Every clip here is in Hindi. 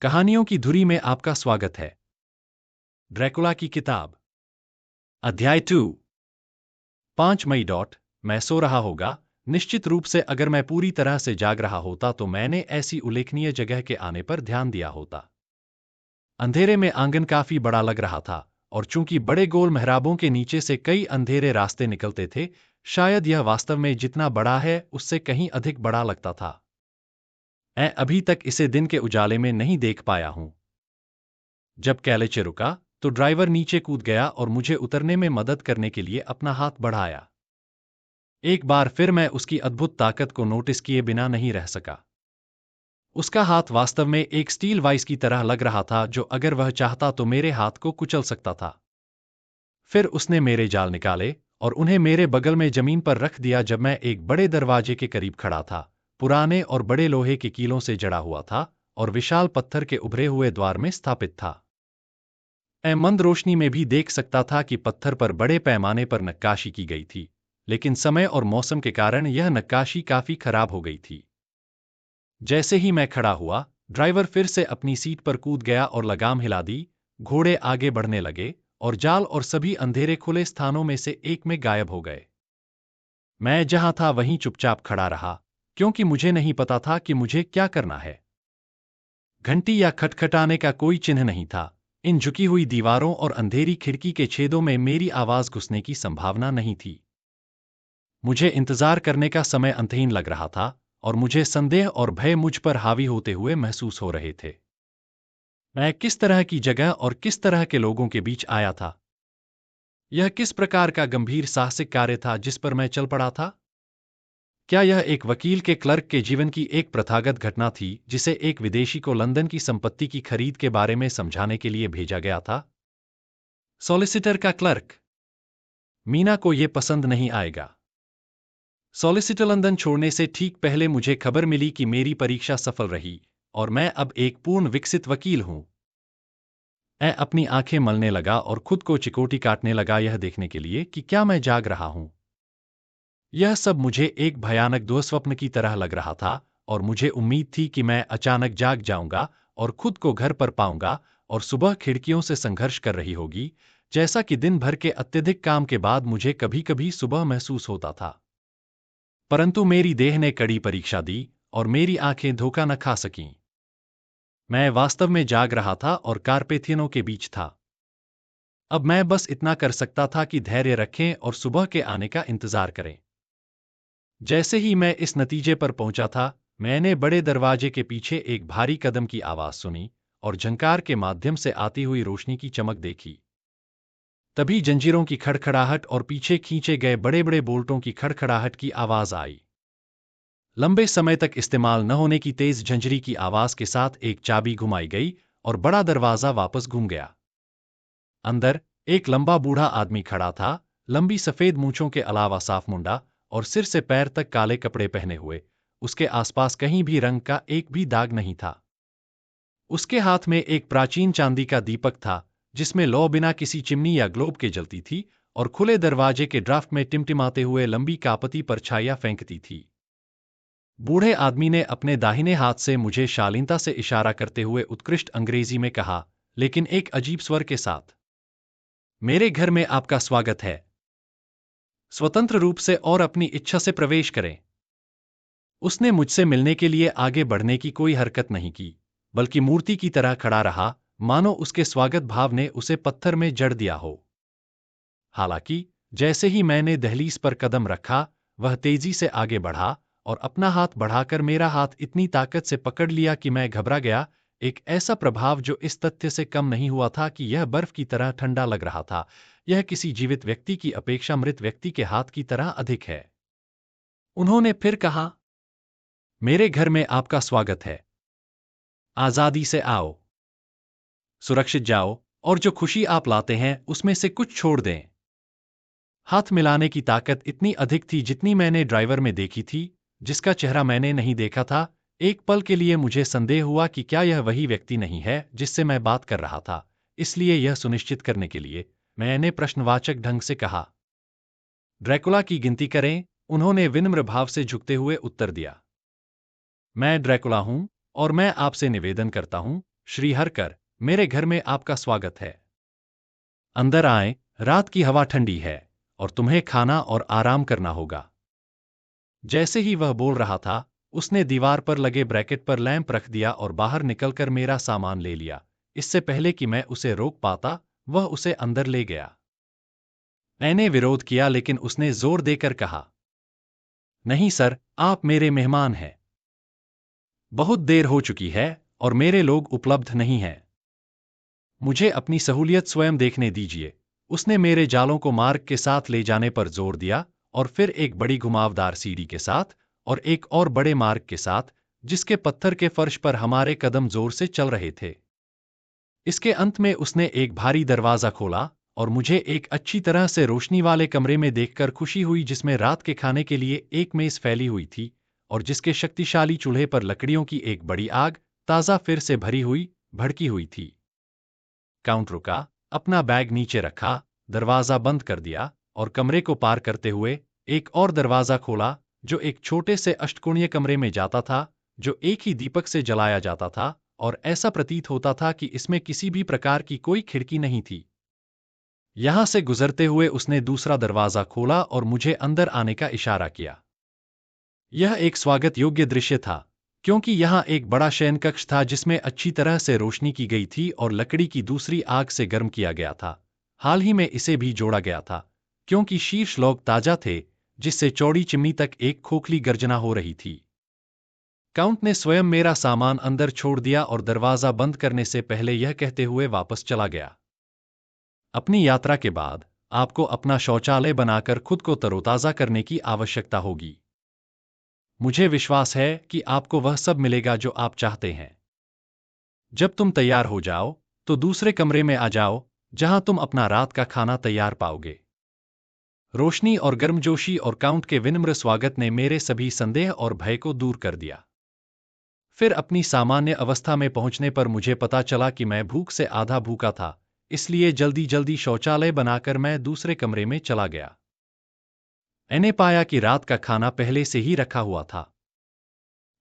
कहानियों की धुरी में आपका स्वागत है। ड्रैकुला की किताब, अध्याय 2। 5 मई। मैं सो रहा होगा। निश्चित रूप से अगर मैं पूरी तरह से जाग रहा होता तो मैंने ऐसी उल्लेखनीय जगह के आने पर ध्यान दिया होता। अंधेरे में आंगन काफी बड़ा लग रहा था, और चूंकि बड़े गोल मेहराबों के नीचे से कई अंधेरे रास्ते निकलते थे, शायद यह वास्तव में जितना बड़ा है उससे कहीं अधिक बड़ा लगता था। मैं अभी तक इसे दिन के उजाले में नहीं देख पाया हूं। जब कैलेचे रुका तो ड्राइवर नीचे कूद गया और मुझे उतरने में मदद करने के लिए अपना हाथ बढ़ाया। एक बार फिर मैं उसकी अद्भुत ताकत को नोटिस किए बिना नहीं रह सका। उसका हाथ वास्तव में एक स्टील वाइस की तरह लग रहा था, जो अगर वह चाहता तो मेरे हाथ को कुचल सकता था। फिर उसने मेरे जाल निकाले और उन्हें मेरे बगल में जमीन पर रख दिया जब मैं एक बड़े दरवाजे के करीब खड़ा था, पुराने और बड़े लोहे के कीलों से जड़ा हुआ था और विशाल पत्थर के उभरे हुए द्वार में स्थापित था। मैं मंद रोशनी में भी देख सकता था कि पत्थर पर बड़े पैमाने पर नक्काशी की गई थी, लेकिन समय और मौसम के कारण यह नक्काशी काफी खराब हो गई थी। जैसे ही मैं खड़ा हुआ, ड्राइवर फिर से अपनी सीट पर कूद गया और लगाम हिला दी। घोड़े आगे बढ़ने लगे और जाल और सभी अंधेरे खुले स्थानों में से एक में गायब हो गए। मैं जहां था वहीं चुपचाप खड़ा रहा, क्योंकि मुझे नहीं पता था कि मुझे क्या करना है। घंटी या खटखटाने का कोई चिन्ह नहीं था। इन झुकी हुई दीवारों और अंधेरी खिड़की के छेदों में मेरी आवाज घुसने की संभावना नहीं थी। मुझे इंतजार करने का समय अंतहीन लग रहा था, और मुझे संदेह और भय मुझ पर हावी होते हुए महसूस हो रहे थे। मैं किस तरह की जगह और किस तरह के लोगों के बीच आया था? यह किस प्रकार का गंभीर साहसिक कार्य था जिस पर मैं चल पड़ा था? क्या यह एक वकील के क्लर्क के जीवन की एक प्रथागत घटना थी जिसे एक विदेशी को लंदन की संपत्ति की खरीद के बारे में समझाने के लिए भेजा गया था? सॉलिसिटर का क्लर्क। मीना को यह पसंद नहीं आएगा। सॉलिसिटर लंदन छोड़ने से ठीक पहले मुझे खबर मिली कि मेरी परीक्षा सफल रही और मैं अब एक पूर्ण विकसित वकील हूं। मैं अपनी आंखें मलने लगा और खुद को चिकोटी काटने लगा, यह देखने के लिए कि क्या मैं जाग रहा हूं। यह सब मुझे एक भयानक दुःस्वप्न की तरह लग रहा था, और मुझे उम्मीद थी कि मैं अचानक जाग जाऊंगा और खुद को घर पर पाऊंगा और सुबह खिड़कियों से संघर्ष कर रही होगी, जैसा कि दिन भर के अत्यधिक काम के बाद मुझे कभी-कभी सुबह महसूस होता था। परंतु मेरी देह ने कड़ी परीक्षा दी और मेरी आंखें धोखा न खा सकीं। मैं वास्तव में जाग रहा था और कारपेथियनों के बीच था। अब मैं बस इतना कर सकता था कि धैर्य रखें और सुबह के आने का इंतजार करें। जैसे ही मैं इस नतीजे पर पहुंचा था, मैंने बड़े दरवाजे के पीछे एक भारी कदम की आवाज सुनी और झंकार के माध्यम से आती हुई रोशनी की चमक देखी। तभी जंजीरों की खड़खड़ाहट और पीछे खींचे गए बड़े-बड़े बोल्टों की खड़खड़ाहट की आवाज आई। लंबे समय तक इस्तेमाल न होने की तेज झंझरी की आवाज के साथ एक चाबी घुमाई गई और बड़ा दरवाजा वापस घूम गया। अंदर एक लंबा बूढ़ा आदमी खड़ा था, लंबी सफेद मूंछों के अलावा साफ मुंडा और सिर से पैर तक काले कपड़े पहने हुए। उसके आसपास कहीं भी रंग का एक भी दाग नहीं था। उसके हाथ में एक प्राचीन चांदी का दीपक था, जिसमें लौ बिना किसी चिमनी या ग्लोब के जलती थी और खुले दरवाजे के ड्राफ्ट में टिमटिमाते हुए लंबी कापती परछाइयां फेंकती थी। बूढ़े आदमी ने अपने दाहिने हाथ से मुझे शालीनता से इशारा करते हुए उत्कृष्ट अंग्रेजी में कहा, लेकिन एक अजीब स्वर के साथ, मेरे घर में आपका स्वागत है। स्वतंत्र रूप से और अपनी इच्छा से प्रवेश करें। उसने मुझसे मिलने के लिए आगे बढ़ने की कोई हरकत नहीं की, बल्कि मूर्ति की तरह खड़ा रहा, मानो उसके स्वागत भाव ने उसे पत्थर में जड़ दिया हो। हालांकि जैसे ही मैंने दहलीज पर कदम रखा, वह तेजी से आगे बढ़ा और अपना हाथ बढ़ाकर मेरा हाथ इतनी ताकत से पकड़ लिया कि मैं घबरा गया। एक ऐसा प्रभाव जो इस तथ्य से कम नहीं हुआ था कि यह बर्फ की तरह ठंडा लग रहा था। यह किसी जीवित व्यक्ति की अपेक्षा मृत व्यक्ति के हाथ की तरह अधिक है। उन्होंने फिर कहा, मेरे घर में आपका स्वागत है। आजादी से आओ, सुरक्षित जाओ, और जो खुशी आप लाते हैं उसमें से कुछ छोड़ दें। हाथ मिलाने की ताकत इतनी अधिक थी जितनी मैंने ड्राइवर में देखी थी, जिसका चेहरा मैंने नहीं देखा था। एक पल के लिए मुझे संदेह हुआ कि क्या यह वही व्यक्ति नहीं है जिससे मैं बात कर रहा था। इसलिए यह सुनिश्चित करने के लिए मैंने प्रश्नवाचक ढंग से कहा, ड्रैकुला की गिनती करें। उन्होंने विनम्र भाव से झुकते हुए उत्तर दिया, मैं ड्रैकुला हूं और मैं आपसे निवेदन करता हूं श्री हरकर, मेरे घर में आपका स्वागत है। अंदर आएं, रात की हवा ठंडी है और तुम्हें खाना और आराम करना होगा। जैसे ही वह बोल रहा था, उसने दीवार पर लगे ब्रैकेट पर लैंप रख दिया और बाहर निकलकर मेरा सामान ले लिया। इससे पहले कि मैं उसे रोक पाता, वह उसे अंदर ले गया। मैंने विरोध किया लेकिन उसने जोर देकर कहा, नहीं सर, आप मेरे मेहमान हैं। बहुत देर हो चुकी है और मेरे लोग उपलब्ध नहीं हैं। मुझे अपनी सहूलियत स्वयं देखने दीजिए। उसने मेरे जालों को मार्ग के साथ ले जाने पर जोर दिया और फिर एक बड़ी घुमावदार सीढ़ी के साथ और एक और बड़े मार्ग के साथ, जिसके पत्थर के फर्श पर हमारे कदम जोर से चल रहे थे। इसके अंत में उसने एक भारी दरवाजा खोला और मुझे एक अच्छी तरह से रोशनी वाले कमरे में देखकर खुशी हुई, जिसमें रात के खाने के लिए एक मेज फैली हुई थी और जिसके शक्तिशाली चूल्हे पर लकड़ियों की एक बड़ी आग, ताज़ा फिर से भरी हुई, भड़की हुई थी। काउंट रुका, अपना बैग नीचे रखा, दरवाजा बंद कर दिया और कमरे को पार करते हुए एक और दरवाजा खोला, जो एक छोटे से अष्टकोणीय कमरे में जाता था, जो एक ही दीपक से जलाया जाता था और ऐसा प्रतीत होता था कि इसमें किसी भी प्रकार की कोई खिड़की नहीं थी। यहां से गुजरते हुए उसने दूसरा दरवाजा खोला और मुझे अंदर आने का इशारा किया। यह एक स्वागत योग्य दृश्य था, क्योंकि यहाँ एक बड़ा शयनकक्ष था जिसमें अच्छी तरह से रोशनी की गई थी और लकड़ी की दूसरी आग से गर्म किया गया था। हाल ही में इसे भी जोड़ा गया था, क्योंकि शीर्ष लोग ताजा थे, जिससे चौड़ी चिमनी तक एक खोखली गर्जना हो रही थी। काउंट ने स्वयं मेरा सामान अंदर छोड़ दिया और दरवाजा बंद करने से पहले यह कहते हुए वापस चला गया, अपनी यात्रा के बाद आपको अपना शौचालय बनाकर खुद को तरोताजा करने की आवश्यकता होगी। मुझे विश्वास है कि आपको वह सब मिलेगा जो आप चाहते हैं। जब तुम तैयार हो जाओ, तो दूसरे कमरे में आ जाओ, जहां तुम अपना रात का खाना तैयार पाओगे। रोशनी और गर्मजोशी और काउंट के विनम्र स्वागत ने मेरे सभी संदेह और भय को दूर कर दिया। फिर अपनी सामान्य अवस्था में पहुंचने पर मुझे पता चला कि मैं भूख से आधा भूखा था, इसलिए जल्दी जल्दी शौचालय बनाकर मैं दूसरे कमरे में चला गया। मैंने पाया कि रात का खाना पहले से ही रखा हुआ था।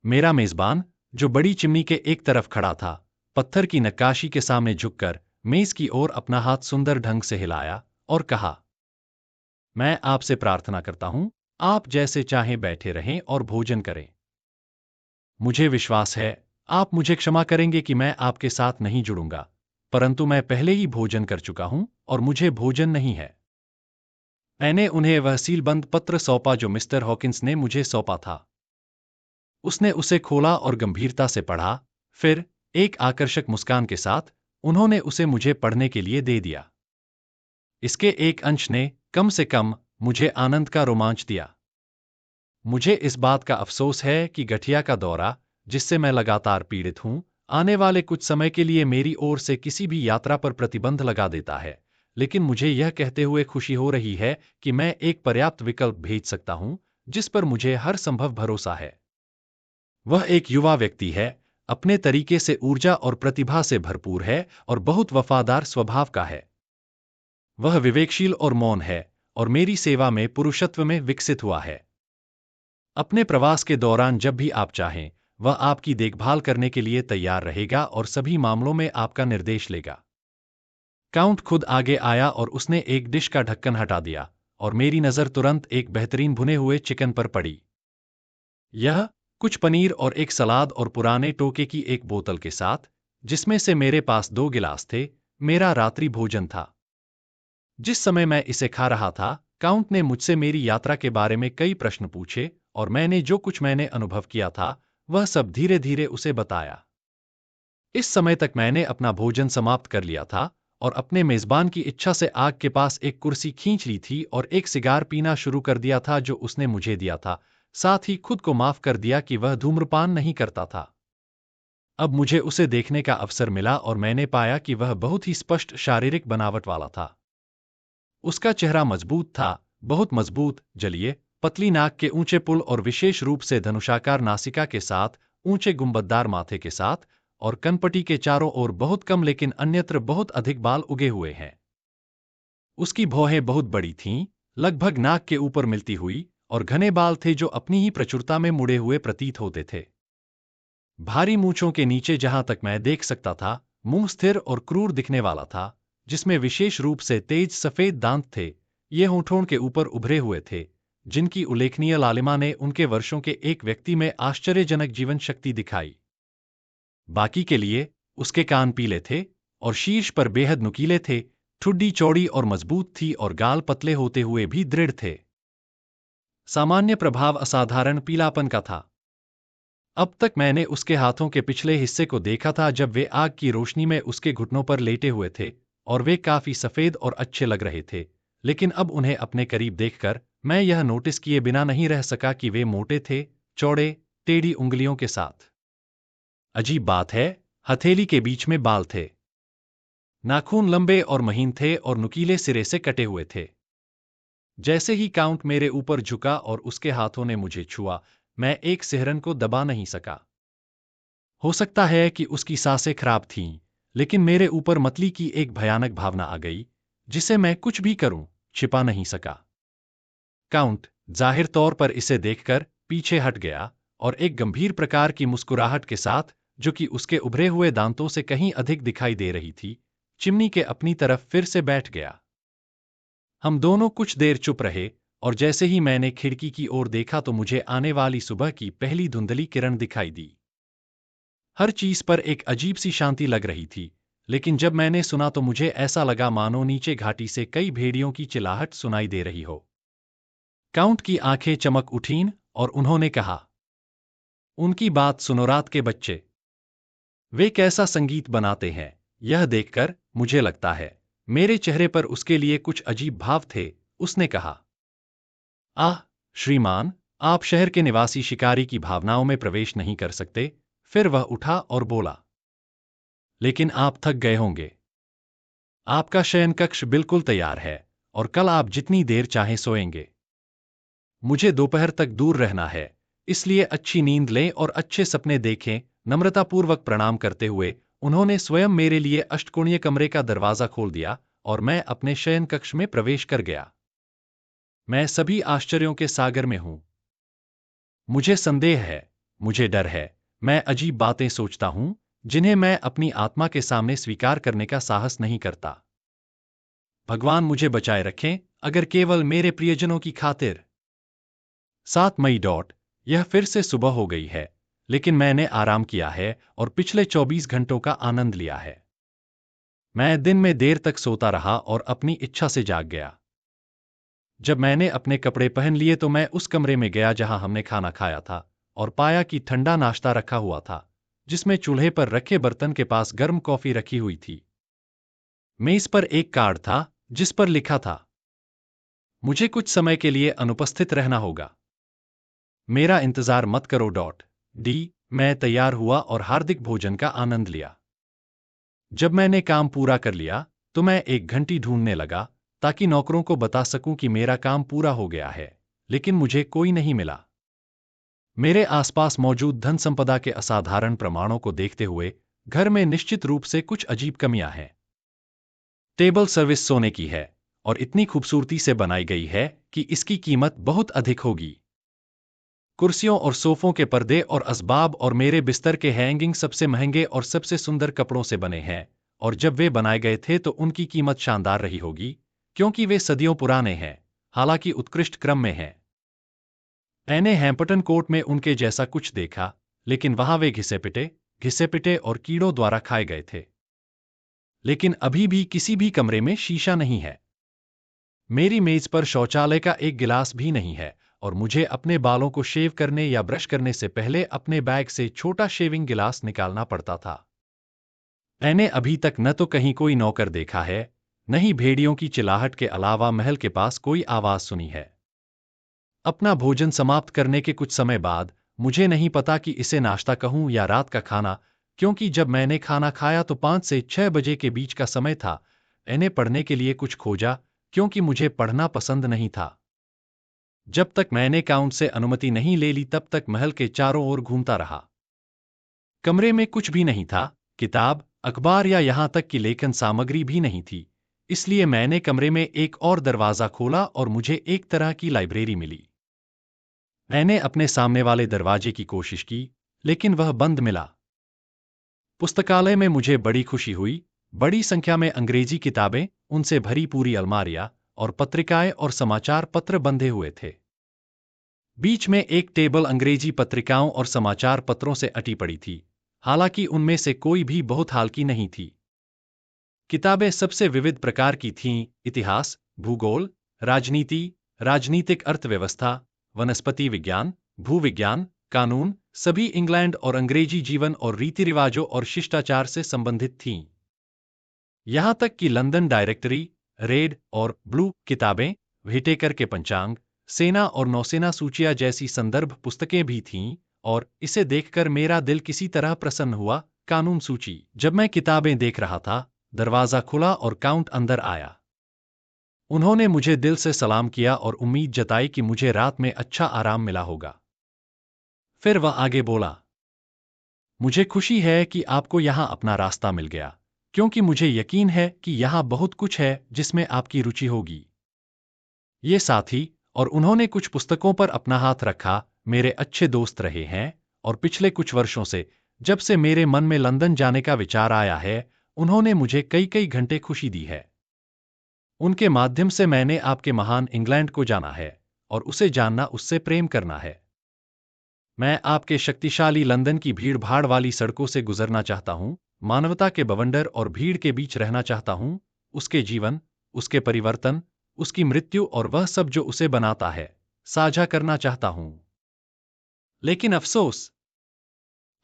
मेरा मेजबान, जो बड़ी चिमनी के एक तरफ खड़ा था, पत्थर की नक्काशी के सामने झुककर मेज की ओर अपना हाथ सुंदर ढंग से हिलाया और कहा, मैं आपसे प्रार्थना करता हूं, आप जैसे चाहें बैठे रहें और भोजन करें। मुझे विश्वास है, आप मुझे क्षमा करेंगे कि मैं आपके साथ नहीं जुड़ूंगा, परंतु मैं पहले ही भोजन कर चुका हूं और मुझे भोजन नहीं है। मैंने उन्हें वह सीलबंद पत्र सौंपा जो मिस्टर हॉकिंस ने मुझे सौंपा था। उसने उसे खोला और गंभीरता से पढ़ा, फिर एक आकर्षक मुस्कान के साथ उन्होंने उसे मुझे पढ़ने के लिए दे दिया। इसके एक अंश ने, कम से कम, मुझे आनंद का रोमांच दिया। मुझे इस बात का अफसोस है कि गठिया का दौरा, जिससे मैं लगातार पीड़ित हूं, आने वाले कुछ समय के लिए मेरी ओर से किसी भी यात्रा पर प्रतिबंध लगा देता है, लेकिन मुझे यह कहते हुए खुशी हो रही है कि मैं एक पर्याप्त विकल्प भेज सकता हूं, जिस पर मुझे हर संभव भरोसा है। वह एक युवा व्यक्ति है, अपने तरीके से ऊर्जा और प्रतिभा से भरपूर है और बहुत वफादार स्वभाव का है। वह विवेकशील और मौन है और मेरी सेवा में पुरुषत्व में विकसित हुआ है। अपने प्रवास के दौरान जब भी आप चाहें, वह आपकी देखभाल करने के लिए तैयार रहेगा और सभी मामलों में आपका निर्देश लेगा। काउंट खुद आगे आया और उसने एक डिश का ढक्कन हटा दिया और मेरी नजर तुरंत एक बेहतरीन भुने हुए चिकन पर पड़ी। यह कुछ पनीर और एक सलाद और पुराने टोके की एक बोतल के साथ, जिसमें से मेरे पास 2 गिलास थे, मेरा रात्रि भोजन था। जिस समय मैं इसे खा रहा था, काउंट ने मुझसे मेरी यात्रा के बारे में कई प्रश्न पूछे और मैंने जो कुछ मैंने अनुभव किया था, वह सब धीरे धीरे उसे बताया। इस समय तक मैंने अपना भोजन समाप्त कर लिया था और अपने मेजबान की इच्छा से आग के पास एक कुर्सी खींच ली थी और एक सिगार पीना शुरू कर दिया था जो उसने मुझे दिया था, साथ ही खुद को माफ कर दिया कि वह धूम्रपान नहीं करता था। अब मुझे उसे देखने का अवसर मिला और मैंने पाया कि वह बहुत ही स्पष्ट शारीरिक बनावट वाला था। उसका चेहरा मजबूत था, बहुत मजबूत, जलिए, पतली नाक के ऊंचे पुल और विशेष रूप से धनुषाकार नासिका के साथ, ऊंचे गुंबददार माथे के साथ, और कनपटी के चारों ओर बहुत कम लेकिन अन्यत्र बहुत अधिक बाल उगे हुए हैं। उसकी भौहें बहुत बड़ी थीं, लगभग नाक के ऊपर मिलती हुई, और घने बाल थे जो अपनी ही प्रचुरता में मुड़े हुए प्रतीत होते थे। भारी मूंछों के नीचे जहां तक मैं देख सकता था, मुंह स्थिर और क्रूर दिखने वाला था, जिसमें विशेष रूप से तेज सफेद दांत थे। ये होठों के ऊपर उभरे हुए थे, जिनकी उल्लेखनीय लालिमा ने उनके वर्षों के एक व्यक्ति में आश्चर्यजनक जीवन शक्ति दिखाई। बाकी के लिए उसके कान पीले थे और शीर्ष पर बेहद नुकीले थे। ठुड्डी चौड़ी और मजबूत थी और गाल पतले होते हुए भी दृढ़ थे। सामान्य प्रभाव असाधारण पीलापन का था। अब तक मैंने उसके हाथों के पिछले हिस्से को देखा था जब वे आग की रोशनी में उसके घुटनों पर लेटे हुए थे, और वे काफी सफेद और अच्छे लग रहे थे। लेकिन अब उन्हें अपने करीब देखकर मैं यह नोटिस किए बिना नहीं रह सका कि वे मोटे थे, चौड़े, टेढ़ी उंगलियों के साथ। अजीब बात है, हथेली के बीच में बाल थे। नाखून लंबे और महीन थे और नुकीले सिरे से कटे हुए थे। जैसे ही काउंट मेरे ऊपर झुका और उसके हाथों ने मुझे छुआ, मैं एक सिहरन को दबा नहीं सका। हो सकता है कि उसकी सांसें खराब थीं, लेकिन मेरे ऊपर मतली की एक भयानक भावना आ गई, जिसे मैं कुछ भी करूं, छिपा नहीं सका। काउंट जाहिर तौर पर इसे देखकर पीछे हट गया और एक गंभीर प्रकार की मुस्कुराहट के साथ, जो कि उसके उभरे हुए दांतों से कहीं अधिक दिखाई दे रही थी, चिमनी के अपनी तरफ फिर से बैठ गया। हम दोनों कुछ देर चुप रहे, और जैसे ही मैंने खिड़की की ओर देखा तो मुझे आने वाली सुबह की पहली धुंधली किरण दिखाई दी। हर चीज पर एक अजीब सी शांति लग रही थी, लेकिन जब मैंने सुना तो मुझे ऐसा लगा मानो नीचे घाटी से कई भेड़ियों की चिल्लाहट सुनाई दे रही हो। काउंट की आंखें चमक उठीं और उन्होंने कहा, उनकी बात सुनो रात के बच्चे। वे कैसा संगीत बनाते हैं, यह देखकर मुझे लगता है। मेरे चेहरे पर उसके लिए कुछ अजीब भाव थे। उसने कहा, आह श्रीमान, आप शहर के निवासी शिकारी की भावनाओं में प्रवेश नहीं कर सकते। फिर वह उठा और बोला, लेकिन आप थक गए होंगे। आपका शयन कक्ष बिल्कुल तैयार है और कल आप जितनी देर चाहें सोएंगे। मुझे दोपहर तक दूर रहना है, इसलिए अच्छी नींद लें और अच्छे सपने देखें। नम्रतापूर्वक प्रणाम करते हुए उन्होंने स्वयं मेरे लिए अष्टकोणीय कमरे का दरवाजा खोल दिया और मैं अपने शयन कक्ष में प्रवेश कर गया। मैं सभी आश्चर्यों के सागर में हूं। मुझे संदेह है, मुझे डर है, मैं अजीब बातें सोचता हूं, जिन्हें मैं अपनी आत्मा के सामने स्वीकार करने का साहस नहीं करता। भगवान मुझे बचाए रखें, अगर केवल मेरे प्रियजनों की खातिर। 7 मई। यह फिर से सुबह हो गई है, लेकिन मैंने आराम किया है और पिछले 24 घंटों का आनंद लिया है। मैं दिन में देर तक सोता रहा और अपनी इच्छा से जाग गया। जब मैंने अपने कपड़े पहन लिए तो मैं उस कमरे में गया जहां हमने खाना खाया था, और पाया कि ठंडा नाश्ता रखा हुआ था, जिसमें चूल्हे पर रखे बर्तन के पास गर्म कॉफी रखी हुई थी। मेज पर एक कार्ड था, जिस पर लिखा था, मुझे कुछ समय के लिए अनुपस्थित रहना होगा। मेरा इंतजार मत करो। मैं तैयार हुआ और हार्दिक भोजन का आनंद लिया। जब मैंने काम पूरा कर लिया तो मैं एक घंटी ढूंढने लगा, ताकि नौकरों को बता सकूं कि मेरा काम पूरा हो गया है, लेकिन मुझे कोई नहीं मिला। मेरे आसपास मौजूद धन संपदा के असाधारण प्रमाणों को देखते हुए घर में निश्चित रूप से कुछ अजीब कमियां हैं। टेबल सर्विस सोने की है और इतनी खूबसूरती से बनाई गई है कि इसकी कीमत बहुत अधिक होगी। कुर्सियों और सोफों के पर्दे और असबाब और मेरे बिस्तर के हैंगिंग सबसे महंगे और सबसे सुंदर कपड़ों से बने हैं, और जब वे बनाए गए थे तो उनकी कीमत शानदार रही होगी, क्योंकि वे सदियों पुराने हैं, हालांकि उत्कृष्ट क्रम में हैं। मैंने हैम्पटन कोर्ट में उनके जैसा कुछ देखा, लेकिन वहां वे घिसे पिटे और कीड़ों द्वारा खाए गए थे। लेकिन अभी भी किसी भी कमरे में शीशा नहीं है। मेरी मेज पर शौचालय का एक गिलास भी नहीं है, और मुझे अपने बालों को शेव करने या ब्रश करने से पहले अपने बैग से छोटा शेविंग गिलास निकालना पड़ता था। मैंने अभी तक न तो कहीं कोई नौकर देखा है, न ही भेड़ियों की चिल्लाहट के अलावा महल के पास कोई आवाज सुनी है। अपना भोजन समाप्त करने के कुछ समय बाद, मुझे नहीं पता कि इसे नाश्ता कहूं या रात का खाना, क्योंकि जब मैंने खाना खाया तो 5 से 6 बजे के बीच का समय था। मैंने पढ़ने के लिए कुछ खोजा, क्योंकि मुझे पढ़ना पसंद नहीं था। जब तक मैंने काउंट से अनुमति नहीं ले ली तब तक महल के चारों ओर घूमता रहा। कमरे में कुछ भी नहीं था, किताब, अखबार या यहां तक कि लेखन सामग्री भी नहीं थी। इसलिए मैंने कमरे में एक और दरवाजा खोला और मुझे एक तरह की लाइब्रेरी मिली। मैंने अपने सामने वाले दरवाजे की कोशिश की, लेकिन वह बंद मिला। पुस्तकालय में मुझे बड़ी खुशी हुई। बड़ी संख्या में अंग्रेजी किताबें, उनसे भरी पूरी अलमारियां और पत्रिकाएं और समाचार पत्र बंधे हुए थे। बीच में एक टेबल अंग्रेजी पत्रिकाओं और समाचार पत्रों से अटी पड़ी थी, हालांकि उनमें से कोई भी बहुत हाल की नहीं थी। किताबें सबसे विविध प्रकार की थीं: इतिहास, भूगोल, राजनीति, राजनीतिक अर्थव्यवस्था, वनस्पति विज्ञान, भूविज्ञान, कानून, सभी इंग्लैंड और अंग्रेजी जीवन और रीति रिवाजों और शिष्टाचार से संबंधित थीं। यहां तक कि लंदन डायरेक्टरी, रेड और ब्लू किताबें, व्हिटेकर के पंचांग, सेना और नौसेना सूचियां जैसी संदर्भ पुस्तकें भी थीं, और इसे देखकर मेरा दिल किसी तरह प्रसन्न हुआ। कानून सूची। जब मैं किताबें देख रहा था, दरवाजा खुला और काउंट अंदर आया। उन्होंने मुझे दिल से सलाम किया और उम्मीद जताई कि मुझे रात में अच्छा आराम मिला होगा। फिर वह आगे बोला, मुझे खुशी है कि आपको यहां अपना रास्ता मिल गया, क्योंकि मुझे यकीन है कि यहां बहुत कुछ है जिसमें आपकी रुचि होगी। ये साथी, और उन्होंने कुछ पुस्तकों पर अपना हाथ रखा, मेरे अच्छे दोस्त रहे हैं, और पिछले कुछ वर्षों से, जब से मेरे मन में लंदन जाने का विचार आया है, उन्होंने मुझे कई कई घंटे खुशी दी है। उनके माध्यम से मैंने आपके महान इंग्लैंड को जाना है, और उसे जानना, उससे प्रेम करना है। मैं आपके शक्तिशाली लंदन की भीड़-भाड़ वाली सड़कों से गुजरना चाहता हूं, मानवता के बवंडर और भीड़ के बीच रहना चाहता हूं, उसके जीवन, उसके परिवर्तन, उसकी मृत्यु और वह सब जो उसे बनाता है, साझा करना चाहता हूं। लेकिन अफसोस,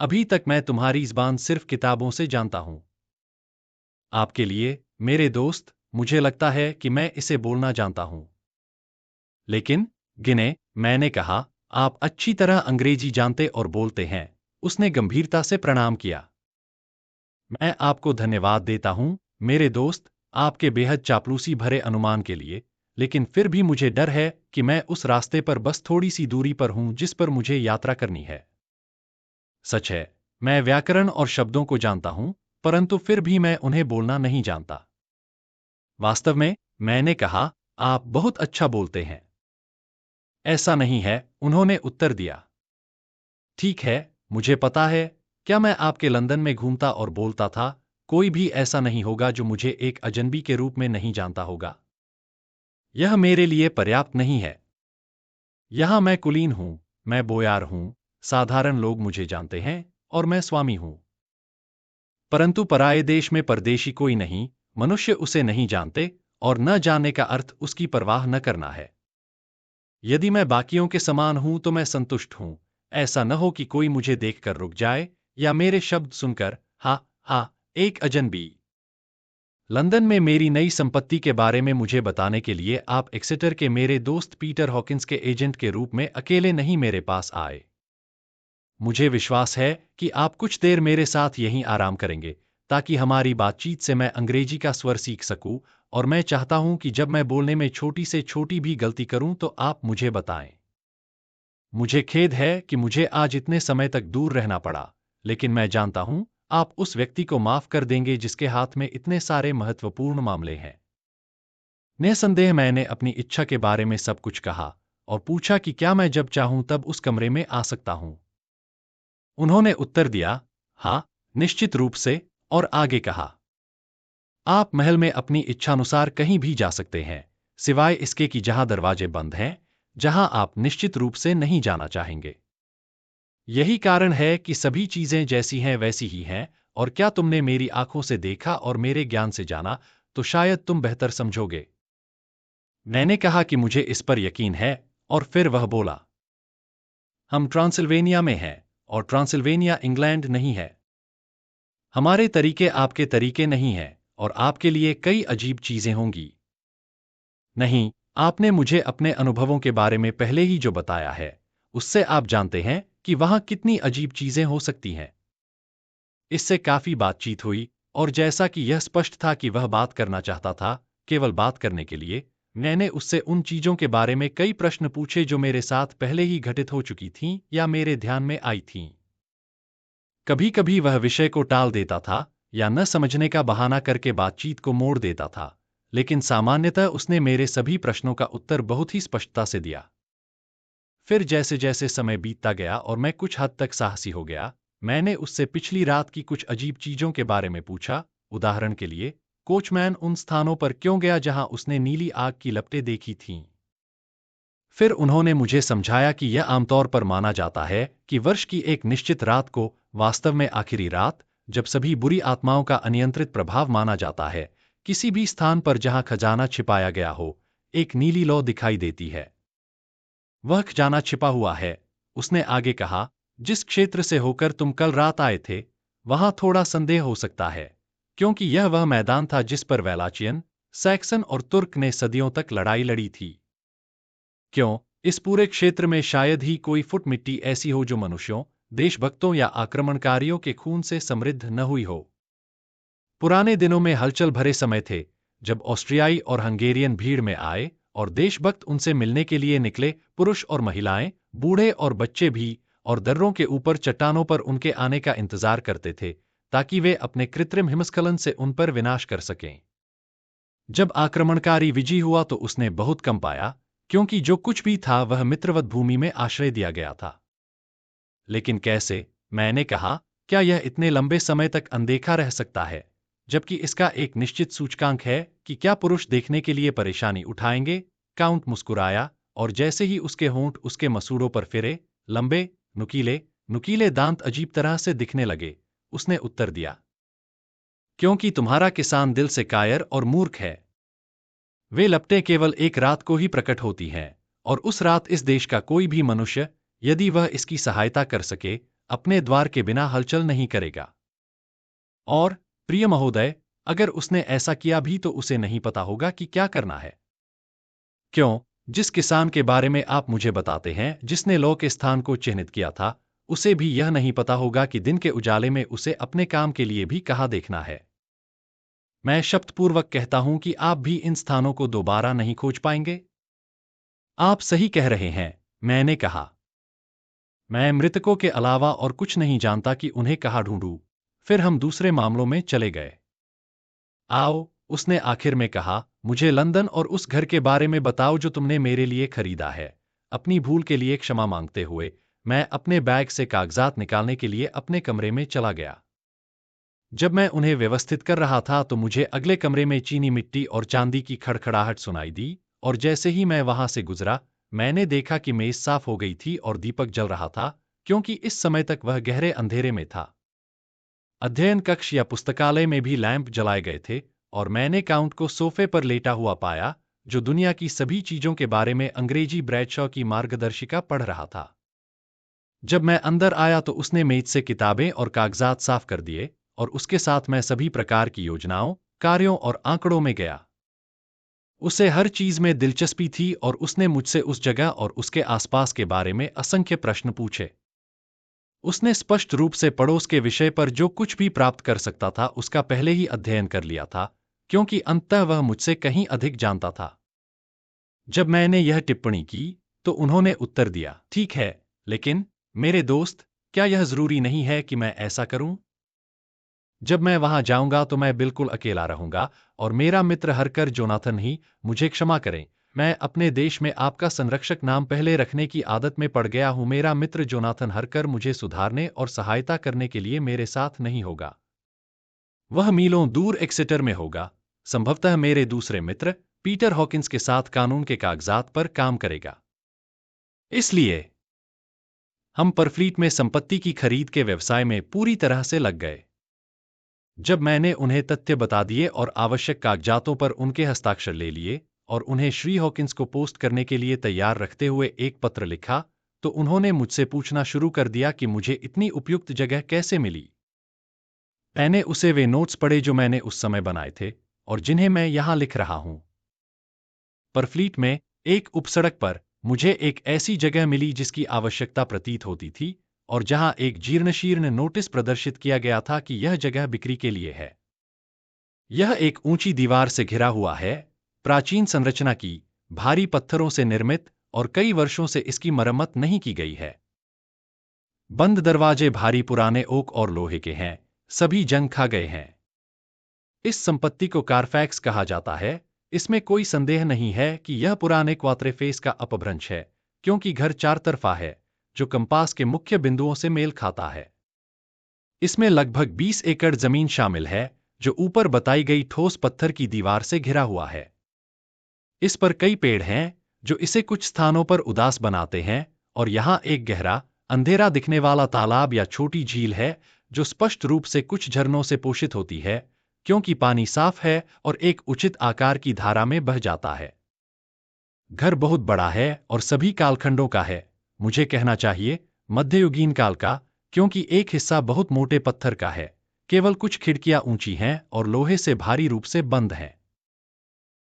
अभी तक मैं तुम्हारी ज़बान सिर्फ किताबों से जानता हूं। आपके लिए, मेरे दोस्त, मुझे लगता है कि मैं इसे बोलना जानता हूं। लेकिन, गिने, मैंने कहा, आप अच्छी तरह अंग्रेजी जानते और बोलते हैं। उसने गंभीरता से प्रणाम किया। मैं आपको धन्यवाद देता हूं, मेरे दोस्त, आपके बेहद चापलूसी भरे अनुमान के लिए, लेकिन फिर भी मुझे डर है कि मैं उस रास्ते पर बस थोड़ी सी दूरी पर हूं जिस पर मुझे यात्रा करनी है। सच है, मैं व्याकरण और शब्दों को जानता हूं, परंतु फिर भी मैं उन्हें बोलना नहीं जानता। वास्तव में, मैंने कहा, आप बहुत अच्छा बोलते हैं। ऐसा नहीं है, उन्होंने उत्तर दिया। ठीक है, मुझे पता है, क्या मैं आपके लंदन में घूमता और बोलता था, कोई भी ऐसा नहीं होगा जो मुझे एक अजनबी के रूप में नहीं जानता होगा। यह मेरे लिए पर्याप्त नहीं है। यहां मैं कुलीन हूं, मैं बोयार हूं, साधारण लोग मुझे जानते हैं, और मैं स्वामी हूं। परंतु पराये देश में परदेशी कोई नहीं, मनुष्य उसे नहीं जानते, और न जानने का अर्थ उसकी परवाह न करना है। यदि मैं बाकियों के समान हूं तो मैं संतुष्ट हूं, ऐसा न हो कि कोई मुझे देखकर रुक जाए, या मेरे शब्द सुनकर, हा, एक अजनबी। लंदन में मेरी नई संपत्ति के बारे में मुझे बताने के लिए आप एक्सेटर के मेरे दोस्त पीटर हॉकिंस के एजेंट के रूप में अकेले नहीं मेरे पास आए। मुझे विश्वास है कि आप कुछ देर मेरे साथ यहीं आराम करेंगे, ताकि हमारी बातचीत से मैं अंग्रेजी का स्वर सीख सकूं, और मैं चाहता हूं कि जब मैं बोलने में छोटी से छोटी भी गलती करूं तो आप मुझे बताएं। मुझे खेद है कि मुझे आज इतने समय तक दूर रहना पड़ा, लेकिन मैं जानता हूं, आप उस व्यक्ति को माफ कर देंगे जिसके हाथ में इतने सारे महत्वपूर्ण मामले हैं। निसंदेह मैंने अपनी इच्छा के बारे में सब कुछ कहा, और पूछा कि क्या मैं जब चाहूं तब उस कमरे में आ सकता हूं। उन्होंने उत्तर दिया, हाँ, निश्चित रूप से, और आगे कहा, आप महल में अपनी इच्छानुसार कहीं भी जा सकते हैं, सिवाय इसके कि जहां दरवाजे बंद हैं, जहां आप निश्चित रूप से नहीं जाना चाहेंगे। यही कारण है कि सभी चीजें जैसी हैं वैसी ही हैं, और क्या तुमने मेरी आंखों से देखा और मेरे ज्ञान से जाना, तो शायद तुम बेहतर समझोगे। मैंने कहा कि मुझे इस पर यकीन है, और फिर वह बोला, हम ट्रांसिल्वेनिया में हैं, और ट्रांसिल्वेनिया इंग्लैंड नहीं है। हमारे तरीके आपके तरीके नहीं हैं, और आपके लिए कई अजीब चीजें होंगी। नहीं, आपने मुझे अपने अनुभवों के बारे में पहले ही जो बताया है, उससे आप जानते हैं कि वहां कितनी अजीब चीजें हो सकती हैं। इससे काफी बातचीत हुई, और जैसा कि यह स्पष्ट था कि वह बात करना चाहता था, केवल बात करने के लिए, मैंने उससे उन चीजों के बारे में कई प्रश्न पूछे जो मेरे साथ पहले ही घटित हो चुकी थीं या मेरे ध्यान में आई थीं। कभी कभी वह विषय को टाल देता था, या न समझने का बहाना करके बातचीत को मोड़ देता था, लेकिन सामान्यतः उसने मेरे सभी प्रश्नों का उत्तर बहुत ही स्पष्टता से दिया। फिर जैसे जैसे समय बीतता गया और मैं कुछ हद तक साहसी हो गया, मैंने उससे पिछली रात की कुछ अजीब चीजों के बारे में पूछा। उदाहरण के लिए, कोचमैन उन स्थानों पर क्यों गया जहां उसने नीली आग की लपटें देखी थीं। फिर उन्होंने मुझे समझाया कि यह आमतौर पर माना जाता है कि वर्ष की एक निश्चित रात को, वास्तव में आखिरी रात, जब सभी बुरी आत्माओं का अनियंत्रित प्रभाव माना जाता है, किसी भी स्थान पर जहां खजाना छिपाया गया हो, एक नीली लौ दिखाई देती है। वह खजाना छिपा हुआ है, उसने आगे कहा। जिस क्षेत्र से होकर तुम कल रात आए थे, वहां थोड़ा संदेह हो सकता है, क्योंकि यह वह मैदान था जिस पर वेलाचियन, सैक्सन और तुर्क ने सदियों तक लड़ाई लड़ी थी। क्यों, इस पूरे क्षेत्र में शायद ही कोई फुट मिट्टी ऐसी हो जो मनुष्यों, देशभक्तों या आक्रमणकारियों के खून से समृद्ध न हुई हो। पुराने दिनों में हलचल भरे समय थे, जब ऑस्ट्रियाई और हंगेरियन भीड़ में आए और देशभक्त उनसे मिलने के लिए निकले, पुरुष और महिलाएं, बूढ़े और बच्चे भी, और दर्रों के ऊपर चट्टानों पर उनके आने का इंतजार करते थे, ताकि वे अपने कृत्रिम हिमस्खलन से उन पर विनाश कर सकें। जब आक्रमणकारी विजयी हुआ तो उसने बहुत कम पाया, क्योंकि जो कुछ भी था वह मित्रवत भूमि में आश्रय दिया गया था। लेकिन कैसे, मैंने कहा, क्या यह इतने लंबे समय तक अनदेखा रह सकता है, जबकि इसका एक निश्चित सूचकांक है कि क्या पुरुष देखने के लिए परेशानी उठाएंगे? काउंट मुस्कुराया, और जैसे ही उसके होंठ उसके मसूड़ों पर फिरे, लंबे, नुकीले, नुकीले दांत अजीब तरह से दिखने लगे, उसने उत्तर दिया, क्योंकि तुम्हारा किसान दिल से कायर और मूर्ख है। वे लपटें केवल एक रात को ही प्रकट होती हैं, और उस रात इस देश का कोई भी मनुष्य, यदि वह इसकी सहायता कर सके, अपने द्वार के बिना हलचल नहीं करेगा। और, प्रिय महोदय, अगर उसने ऐसा किया भी तो उसे नहीं पता होगा कि क्या करना है। क्यों, जिस किसान के बारे में आप मुझे बताते हैं, जिसने लौ के स्थान को चिन्हित किया था, उसे भी यह नहीं पता होगा कि दिन के उजाले में उसे अपने काम के लिए भी कहाँ देखना है। मैं शब्दपूर्वक कहता हूं कि आप भी इन स्थानों को दोबारा नहीं खोज पाएंगे। आप सही कह रहे हैं, मैंने कहा। मैं मृतकों के अलावा और कुछ नहीं जानता कि उन्हें कहाँ ढूंढूं। फिर हम दूसरे मामलों में चले गए। आओ, उसने आखिर में कहा, मुझे लंदन और उस घर के बारे में बताओ जो तुमने मेरे लिए खरीदा है। अपनी भूल के लिए क्षमा मांगते हुए, मैं अपने बैग से कागजात निकालने के लिए अपने कमरे में चला गया। जब मैं उन्हें व्यवस्थित कर रहा था तो मुझे अगले कमरे में चीनी मिट्टी और चांदी की खड़खड़ाहट सुनाई दी, और जैसे ही मैं वहां से गुजरा, मैंने देखा कि मेज साफ हो गई थी और दीपक जल रहा था, क्योंकि इस समय तक वह गहरे अंधेरे में था। अध्ययन कक्ष या पुस्तकालय में भी लैंप जलाए गए थे, और मैंने काउंट को सोफे पर लेटा हुआ पाया, जो दुनिया की सभी चीजों के बारे में अंग्रेजी ब्रैडशॉ की मार्गदर्शिका पढ़ रहा था। जब मैं अंदर आया तो उसने मेज से किताबें और कागजात साफ कर दिए, और उसके साथ मैं सभी प्रकार की योजनाओं, कार्यों और आंकड़ों में गया। उसे हर चीज में दिलचस्पी थी और उसने मुझसे उस जगह और उसके आसपास के बारे में असंख्य प्रश्न पूछे। उसने स्पष्ट रूप से पड़ोस के विषय पर जो कुछ भी प्राप्त कर सकता था उसका पहले ही अध्ययन कर लिया था, क्योंकि अंततः वह मुझसे कहीं अधिक जानता था। जब मैंने यह टिप्पणी की, तो उन्होंने उत्तर दिया, ठीक है, लेकिन, मेरे दोस्त, क्या यह जरूरी नहीं है कि मैं ऐसा करूं? जब मैं वहां जाऊंगा तो मैं बिल्कुल अकेला रहूंगा, और मेरा मित्र हरकर जोनाथन ही, मुझे क्षमा करें, मैं अपने देश में आपका संरक्षक नाम पहले रखने की आदत में पड़ गया हूं। मेरा मित्र जोनाथन हरकर मुझे सुधारने और सहायता करने के लिए मेरे साथ नहीं होगा। वह मीलों दूर एक्सेटर में होगा, संभवतः मेरे दूसरे मित्र, पीटर हॉकिंस के साथ कानून के कागजात पर काम करेगा। इसलिए हम परफ्लीट में संपत्ति की खरीद के व्यवसाय में पूरी तरह से लग गए। जब मैंने उन्हें तथ्य बता दिए और आवश्यक कागजातों पर उनके हस्ताक्षर ले लिए, और उन्हें श्री हॉकिंस को पोस्ट करने के लिए तैयार रखते हुए एक पत्र लिखा, तो उन्होंने मुझसे पूछना शुरू कर दिया कि मुझे इतनी उपयुक्त जगह कैसे मिली। मैंने उसे वे नोट्स पढ़े जो मैंने उस समय बनाए थे, और जिन्हें मैं यहां लिख रहा हूं। परफ्लीट में, एक उपसड़क पर, मुझे एक ऐसी जगह मिली जिसकी आवश्यकता प्रतीत होती थी, और जहां एक जीर्णशीर्ण नोटिस प्रदर्शित किया गया था कि यह जगह बिक्री के लिए है। यह एक ऊंची दीवार से घिरा हुआ है, प्राचीन संरचना की, भारी पत्थरों से निर्मित, और कई वर्षों से इसकी मरम्मत नहीं की गई है। बंद दरवाजे भारी पुराने ओक और लोहे के हैं, सभी जंग खा गए हैं। इस संपत्ति को कारफैक्स कहा जाता है, इसमें कोई संदेह नहीं है कि यह पुराने क्वात्रेफेस का अपभ्रंश है, क्योंकि घर चार तरफा है, जो कंपास के मुख्य बिंदुओं से मेल खाता है। इसमें लगभग 20 एकड़ जमीन शामिल है, जो ऊपर बताई गई ठोस पत्थर की दीवार से घिरा हुआ है। इस पर कई पेड़ हैं, जो इसे कुछ स्थानों पर उदास बनाते हैं, और यहां एक गहरा, अंधेरा दिखने वाला तालाब या छोटी झील है, जो स्पष्ट रूप से कुछ झरनों से पोषित होती है, क्योंकि पानी साफ है और एक उचित आकार की धारा में बह जाता है। घर बहुत बड़ा है और सभी कालखंडों का है, मुझे कहना चाहिए मध्ययुगीन काल का, क्योंकि एक हिस्सा बहुत मोटे पत्थर का है, केवल कुछ खिड़कियां ऊंची हैं और लोहे से भारी रूप से बंद हैं।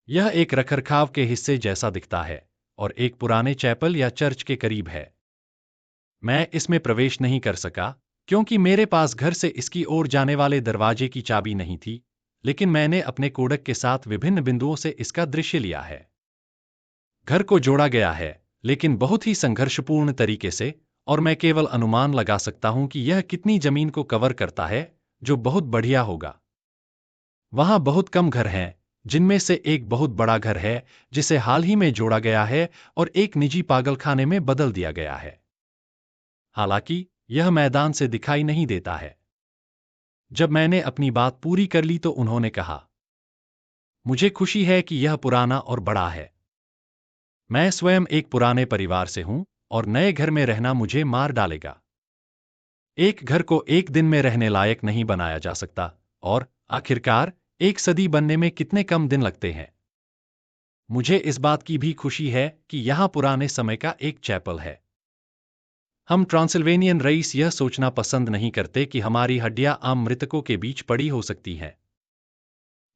यह एक रखरखाव के हिस्से जैसा दिखता है और एक पुराने चैपल या चर्च के करीब है। मैं इसमें प्रवेश नहीं कर सका, क्योंकि मेरे पास घर से इसकी ओर जाने वाले दरवाजे की चाबी नहीं थी, लेकिन मैंने अपने कोडक के साथ विभिन्न बिंदुओं से इसका दृश्य लिया है। घर को जोड़ा गया है, लेकिन बहुत ही संघर्षपूर्ण तरीके से, और मैं केवल अनुमान लगा सकता हूं कि यह कितनी जमीन को कवर करता है, जो बहुत बढ़िया होगा। वहां बहुत कम घर हैं, जिनमें से एक बहुत बड़ा घर है, जिसे हाल ही में जोड़ा गया है और एक निजी पागलखाने में बदल दिया गया है। हालांकि यह मैदान से दिखाई नहीं देता है। जब मैंने अपनी बात पूरी कर ली तो उन्होंने कहा, मुझे खुशी है कि यह पुराना और बड़ा है। मैं स्वयं एक पुराने परिवार से हूं और नए घर में रहना मुझे मार डालेगा। एक घर को एक दिन में रहने लायक नहीं बनाया जा सकता, और आखिरकार एक सदी बनने में कितने कम दिन लगते हैं। मुझे इस बात की भी खुशी है कि यहां पुराने समय का एक चैपल है। हम ट्रांसिल्वेनियन रईस यह सोचना पसंद नहीं करते कि हमारी हड्डियां आम मृतकों के बीच पड़ी हो सकती हैं।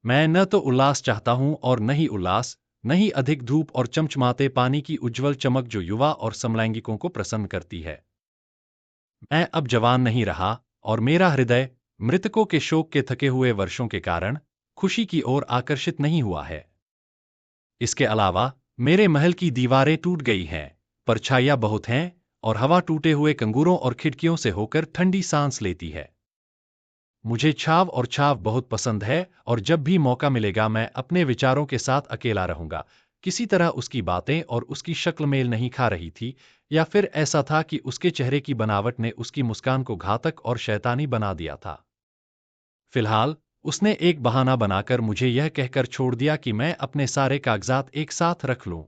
मैं न तो उल्लास चाहता हूं और न ही उल्लास, न ही अधिक धूप और चमचमाते पानी की उज्ज्वल चमक जो युवा और समलैंगिकों को प्रसन्न करती है। मैं अब जवान नहीं रहा, और मेरा हृदय मृतकों के शोक के थके हुए वर्षों के कारण खुशी की ओर आकर्षित नहीं हुआ है। इसके अलावा मेरे महल की दीवारें टूट गई हैं, परछाइयां बहुत हैं, और हवा टूटे हुए कंगूरों और खिड़कियों से होकर ठंडी सांस लेती है। मुझे छाव और छाव बहुत पसंद है, और जब भी मौका मिलेगा मैं अपने विचारों के साथ अकेला रहूंगा। किसी तरह उसकी बातें और उसकी शक्ल मेल नहीं खा रही थी, या फिर ऐसा था कि उसके चेहरे की बनावट ने उसकी मुस्कान को घातक और शैतानी बना दिया था। फिलहाल उसने एक बहाना बनाकर मुझे यह कहकर छोड़ दिया कि मैं अपने सारे कागजात एक साथ रख लूं।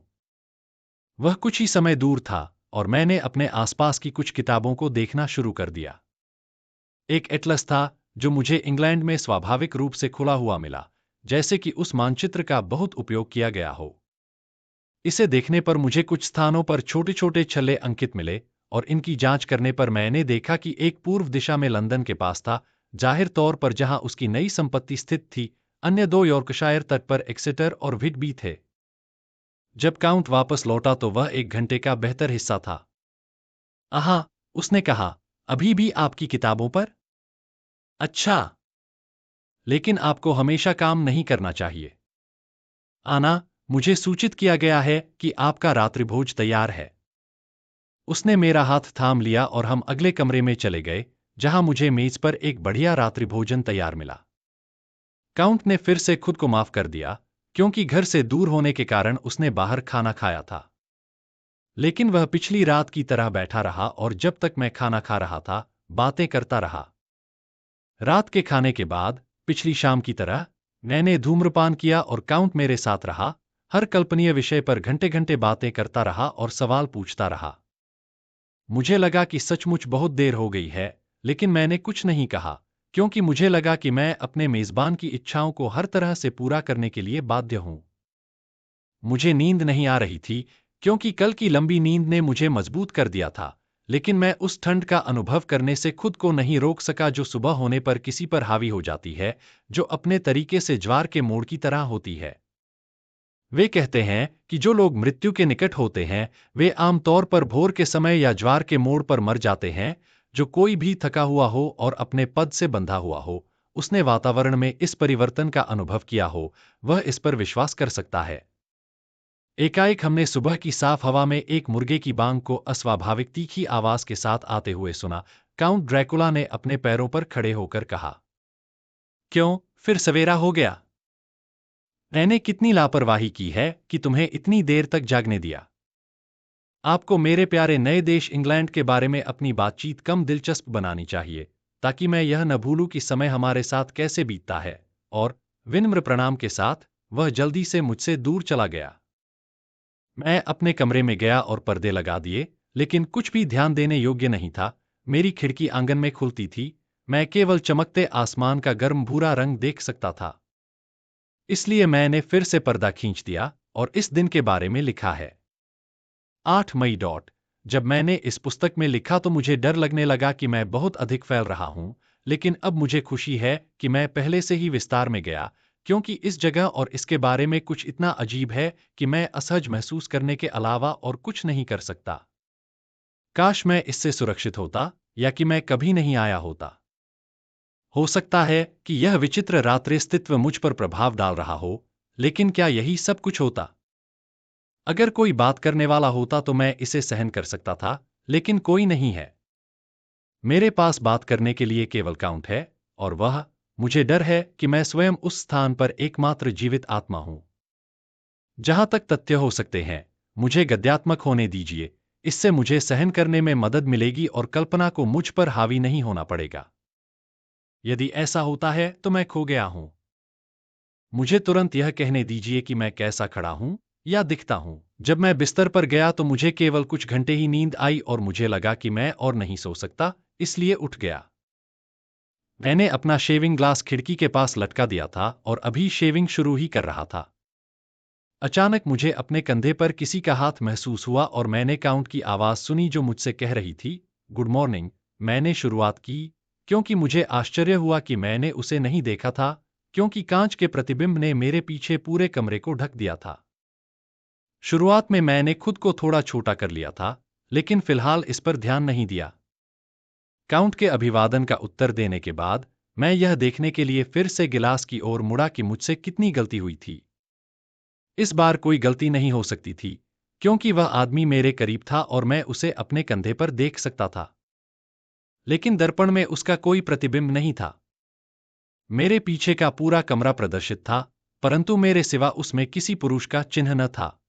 वह कुछ ही समय दूर था और मैंने अपने आसपास की कुछ किताबों को देखना शुरू कर दिया। एक एटलस था जो मुझे इंग्लैंड में स्वाभाविक रूप से खुला हुआ मिला, जैसे कि उस मानचित्र का बहुत उपयोग किया गया हो। इसे देखने पर मुझे कुछ स्थानों पर छोटे छोटे छल्ले अंकित मिले, और इनकी जांच करने पर मैंने देखा कि एक पूर्व दिशा में लंदन के पास था, जाहिर तौर पर जहां उसकी नई संपत्ति स्थित थी। अन्य दो यॉर्कशायर तट पर एक्सेटर और व्हिटबी थे। जब काउंट वापस लौटा तो वह 1 घंटे का बेहतर हिस्सा था। आहा, उसने कहा, अभी भी आपकी किताबों पर? अच्छा, लेकिन आपको हमेशा काम नहीं करना चाहिए। आना, मुझे सूचित किया गया है कि आपका रात्रिभोज तैयार है। उसने मेरा हाथ थाम लिया और हम अगले कमरे में चले गए, जहां मुझे मेज पर एक बढ़िया रात्रिभोजन तैयार मिला। काउंट ने फिर से खुद को माफ कर दिया, क्योंकि घर से दूर होने के कारण उसने बाहर खाना खाया था। लेकिन वह पिछली रात की तरह बैठा रहा और जब तक मैं खाना खा रहा था, बातें करता रहा। रात के खाने के बाद, पिछली शाम की तरह, मैंने धूम्रपान किया और काउंट मेरे साथ रहा, हर कल्पनीय विषय पर घंटे घंटे बातें करता रहा और सवाल पूछता रहा। मुझे लगा कि सचमुच बहुत देर हो गई है, लेकिन मैंने कुछ नहीं कहा, क्योंकि मुझे लगा कि मैं अपने मेजबान की इच्छाओं को हर तरह से पूरा करने के लिए बाध्य हूं। मुझे नींद नहीं आ रही थी, क्योंकि कल की लंबी नींद ने मुझे मजबूत कर दिया था, लेकिन मैं उस ठंड का अनुभव करने से खुद को नहीं रोक सका जो सुबह होने पर किसी पर हावी हो जाती है, जो अपने तरीके से ज्वार के मोड़ की तरह होती है। वे कहते हैं कि जो लोग मृत्यु के निकट होते हैं, वे आमतौर पर भोर के समय या ज्वार के मोड़ पर मर जाते हैं। जो कोई भी थका हुआ हो और अपने पद से बंधा हुआ हो, उसने वातावरण में इस परिवर्तन का अनुभव किया हो, वह इस पर विश्वास कर सकता है। एकाएक हमने सुबह की साफ हवा में एक मुर्गे की बांग को अस्वाभाविक तीखी आवाज के साथ आते हुए सुना। काउंट ड्रैकुला ने अपने पैरों पर खड़े होकर कहा, क्यों, फिर सवेरा हो गया? मैंने कितनी लापरवाही की है कि तुम्हें इतनी देर तक जागने दिया? आपको मेरे प्यारे नए देश इंग्लैंड के बारे में अपनी बातचीत कम दिलचस्प बनानी चाहिए, ताकि मैं यह न भूलूं कि समय हमारे साथ कैसे बीतता है। और विनम्र प्रणाम के साथ वह जल्दी से मुझसे दूर चला गया। मैं अपने कमरे में गया और पर्दे लगा दिए, लेकिन कुछ भी ध्यान देने योग्य नहीं था। मेरी खिड़की आंगन में खुलती थी, मैं केवल चमकते आसमान का गर्म भूरा रंग देख सकता था। इसलिए मैंने फिर से पर्दा खींच दिया और इस दिन के बारे में लिखा है। 8 मई। जब मैंने इस पुस्तक में लिखा तो मुझे डर लगने लगा कि मैं बहुत अधिक फैल रहा हूं, लेकिन अब मुझे खुशी है कि मैं पहले से ही विस्तार में गया, क्योंकि इस जगह और इसके बारे में कुछ इतना अजीब है कि मैं असहज महसूस करने के अलावा और कुछ नहीं कर सकता। काश मैं इससे सुरक्षित होता, या कि मैं कभी नहीं आया होता। हो सकता है कि यह विचित्र रात्रिस्थित्व मुझ पर प्रभाव डाल रहा हो, लेकिन क्या यही सब कुछ होता? अगर कोई बात करने वाला होता तो मैं इसे सहन कर सकता था, लेकिन कोई नहीं है। मेरे पास बात करने के लिए केवल काउंट है, और वह, मुझे डर है कि मैं स्वयं उस स्थान पर एकमात्र जीवित आत्मा हूं। जहां तक तथ्य हो सकते हैं, मुझे गद्यात्मक होने दीजिए, इससे मुझे सहन करने में मदद मिलेगी और कल्पना को मुझ पर हावी नहीं होना पड़ेगा। यदि ऐसा होता है तो मैं खो गया हूं। मुझे तुरंत यह कहने दीजिए कि मैं कैसा खड़ा हूं या दिखता हूं। जब मैं बिस्तर पर गया तो मुझे केवल कुछ घंटे ही नींद आई और मुझे लगा कि मैं और नहीं सो सकता, इसलिए उठ गया। मैंने अपना शेविंग ग्लास खिड़की के पास लटका दिया था और अभी शेविंग शुरू ही कर रहा था। अचानक मुझे अपने कंधे पर किसी का हाथ महसूस हुआ और मैंने काउंट की आवाज सुनी जो मुझसे कह रही थी, गुड मॉर्निंग। मैंने शुरुआत की, क्योंकि मुझे आश्चर्य हुआ कि मैंने उसे नहीं देखा था, क्योंकि कांच के प्रतिबिंब ने मेरे पीछे पूरे कमरे को ढक दिया था। शुरुआत में मैंने खुद को थोड़ा छोटा कर लिया था, लेकिन फिलहाल इस पर ध्यान नहीं दिया। काउंट के अभिवादन का उत्तर देने के बाद मैं यह देखने के लिए फिर से गिलास की ओर मुड़ा कि मुझसे कितनी गलती हुई थी। इस बार कोई गलती नहीं हो सकती थी, क्योंकि वह आदमी मेरे करीब था और मैं उसे अपने कंधे पर देख सकता था। लेकिन दर्पण में उसका कोई प्रतिबिंब नहीं था। मेरे पीछे का पूरा कमरा प्रदर्शित था, परंतु मेरे सिवा उसमें किसी पुरुष का चिन्ह न था।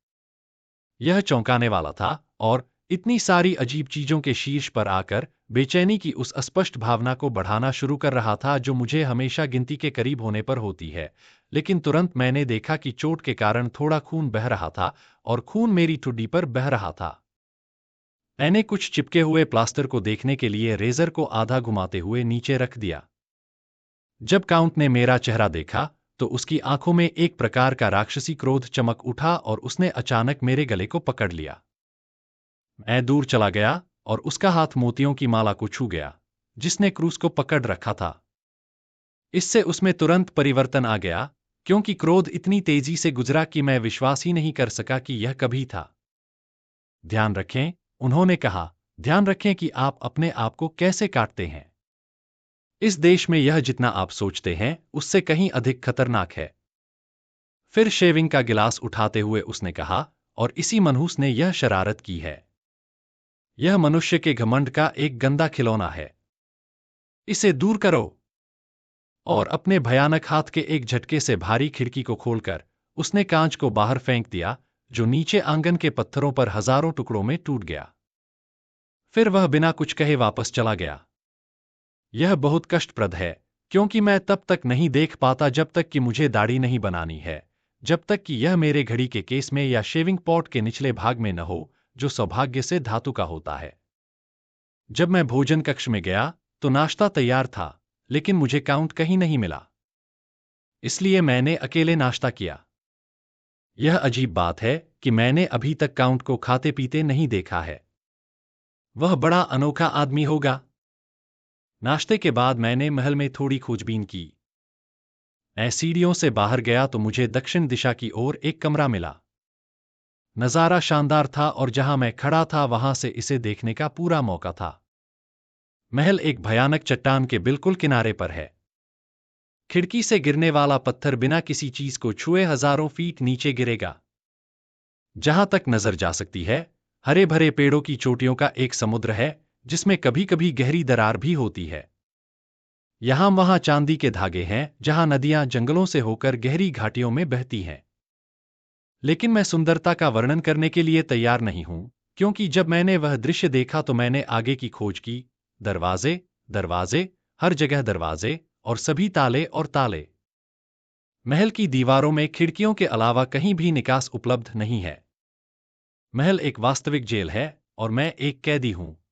यह चौंकाने वाला था, और इतनी सारी अजीब चीजों के शीर्ष पर आकर बेचैनी की उस अस्पष्ट भावना को बढ़ाना शुरू कर रहा था जो मुझे हमेशा गिनती के करीब होने पर होती है। लेकिन तुरंत मैंने देखा कि चोट के कारण थोड़ा खून बह रहा था, और खून मेरी ठुड्डी पर बह रहा था। मैंने कुछ चिपके हुए प्लास्टर को देखने के लिए रेजर को आधा घुमाते हुए नीचे रख दिया। जब काउंट ने मेरा चेहरा देखा, तो उसकी आंखों में एक प्रकार का राक्षसी क्रोध चमक उठा और उसने अचानक मेरे गले को पकड़ लिया। मैं दूर चला गया, और उसका हाथ मोतियों की माला को छू गया, जिसने क्रूस को पकड़ रखा था। इससे उसमें तुरंत परिवर्तन आ गया, क्योंकि क्रोध इतनी तेजी से गुजरा कि मैं विश्वास ही नहीं कर सका कि यह कभी था। ध्यान रखें, उन्होंने कहा, ध्यान रखें कि आप अपने आप को कैसे काटते हैं। इस देश में यह जितना आप सोचते हैं उससे कहीं अधिक खतरनाक है। फिर शेविंग का गिलास उठाते हुए उसने कहा, और इसी मनहूस ने यह शरारत की है। यह मनुष्य के घमंड का एक गंदा खिलौना है। इसे दूर करो। और अपने भयानक हाथ के एक झटके से भारी खिड़की को खोलकर उसने कांच को बाहर फेंक दिया, जो नीचे आंगन के पत्थरों पर हजारों टुकड़ों में टूट गया। फिर वह बिना कुछ कहे वापस चला गया। यह बहुत कष्टप्रद है, क्योंकि मैं तब तक नहीं देख पाता जब तक कि मुझे दाढ़ी नहीं बनानी है, जब तक कि यह मेरे घड़ी के केस में या शेविंग पॉट के निचले भाग में न हो, जो सौभाग्य से धातु का होता है। जब मैं भोजन कक्ष में गया तो नाश्ता तैयार था, लेकिन मुझे काउंट कहीं नहीं मिला। इसलिए मैंने अकेले नाश्ता किया। यह अजीब बात है कि मैंने अभी तक काउंट को खाते पीते नहीं देखा है। वह बड़ा अनोखा आदमी होगा। नाश्ते के बाद मैंने महल में थोड़ी खोजबीन की। मैं सीढ़ियों से बाहर गया तो मुझे दक्षिण दिशा की ओर एक कमरा मिला। नजारा शानदार था और जहां मैं खड़ा था वहां से इसे देखने का पूरा मौका था। महल एक भयानक चट्टान के बिल्कुल किनारे पर है। खिड़की से गिरने वाला पत्थर बिना किसी चीज को छुए हजारों फीट नीचे गिरेगा। जहां तक नजर जा सकती है, हरे भरे पेड़ों की चोटियों का एक समुद्र है, जिसमें कभी कभी गहरी दरार भी होती है। यहां वहां चांदी के धागे हैं, जहां नदियां जंगलों से होकर गहरी घाटियों में बहती हैं। लेकिन मैं सुंदरता का वर्णन करने के लिए तैयार नहीं हूं, क्योंकि जब मैंने वह दृश्य देखा तो मैंने आगे की खोज की। दरवाजे, दरवाजे, हर जगह दरवाजे, और सभी ताले और ताले। महल की दीवारों में खिड़कियों के अलावा कहीं भी निकास उपलब्ध नहीं है। महल एक वास्तविक जेल है, और मैं एक कैदी हूं।